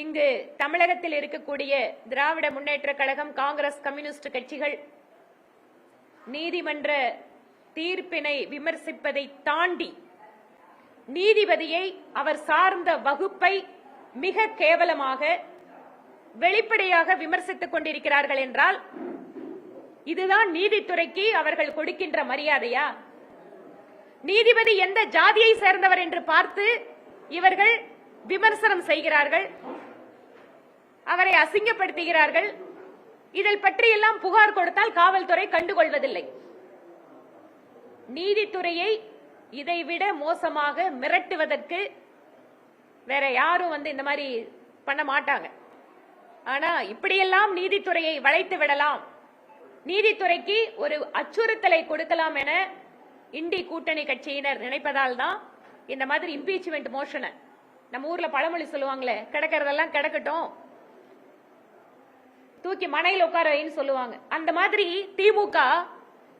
இங்கு தமிழகத்தில் இருக்கக்கூடிய திராவிட முன்னேற்ற கழகம், காங்கிரஸ், கம்யூனிஸ்ட் கட்சிகள் நீதிமன்ற தீர்ப்பினை விமர்சிப்பதை தாண்டி நீதிபதியை, அவர் சார்ந்த வகுப்பை மிக கேவலமாக வெளிப்படையாக விமர்சித்துக் கொண்டிருக்கிறார்கள் என்றால் இதுதான் நீதித்துறைக்கு அவர்கள் கொடுக்கின்ற மரியாதையா? நீதிபதி எந்த ஜாதியை சேர்ந்தவர் என்று பார்த்து இவர்கள் விமர்சனம் செய்கிறார்கள், அவரை அசிங்கப்படுத்துகிறார்கள். இதில் பற்றியெல்லாம் புகார் கொடுத்தால் காவல்துறை கண்டுகொள்வதில்லை. நீதித்துறையை இதைவிட மோசமாக மிரட்டுவதற்கு வேற யாரும் இந்த மாதிரி பண்ண மாட்டாங்க. ஆனா இப்படியெல்லாம் நீதித்துறையை வளைத்து விடலாம், நீதித்துறைக்கு ஒரு அச்சுறுத்தலை கொடுக்கலாம் என இண்டி கூட்டணி கட்சியினர் நினைப்பதால் தான் இந்த மாதிரி இம்பீச்மெண்ட் மோஷனை, நம்ம ஊர்ல பழமொழி சொல்லுவாங்களே, கிடக்கிறதெல்லாம் கிடக்கட்டும், தூக்கி மனையில் உட்கார வைன்னு சொல்லுவாங்க. அந்த மாதிரி திமுக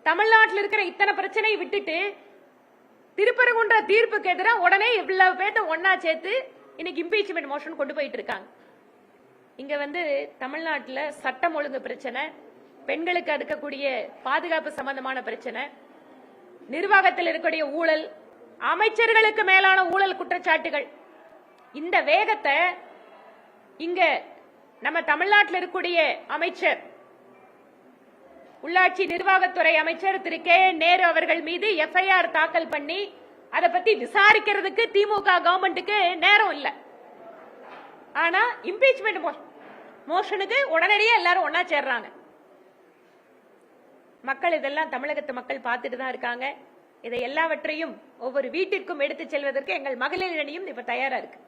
தமிழ்நாட்டில் இருக்கிற இத்தனை பிரச்சனையை விட்டுட்டு திருப்பரங்குன்ற தீர்ப்புக்கு எதிராக உடனே இவ்வளவு பேர்த்த ஒன்னா சேர்த்து இன்னைக்கு இம்பீச்மெண்ட் மோஷன் கொண்டு போயிட்டு இருக்காங்க. இங்க தமிழ்நாட்டில் சட்டம் ஒழுங்கு பிரச்சனை, பெண்களுக்கு அடுக்கக்கூடிய பாதுகாப்பு சம்பந்தமான பிரச்சனை, நிர்வாகத்தில் இருக்கக்கூடிய ஊழல், அமைச்சர்களுக்கு மேலான ஊழல் குற்றச்சாட்டுகள். இந்த வேகத்தை இங்க நம்ம தமிழ்நாட்டில் இருக்கக்கூடிய அமைச்சர், உள்ளாட்சி நிர்வாகத்துறை அமைச்சர் திரு கே நேரு அவர்கள் மீது எஃப்ஐஆர் தாக்கல் பண்ணி அதை பத்தி விசாரிக்கிறதுக்கு திமுக கவர்மெண்ட்டுக்கு நேரம் இல்லை. ஆனா இம்பீச்மெண்ட் மோஷனுக்கு உடனடியே எல்லாரும் ஒன்னா சேர்றாங்க. மக்கள் இதெல்லாம் தமிழகத்து மக்கள் பார்த்துட்டு தான் இருக்காங்க. இதை எல்லாவற்றையும் ஒவ்வொரு வீட்டிற்கும் எடுத்து செல்வதற்கு எங்கள் மகளிர் அணியும் இப்ப தயாரா இருக்கு.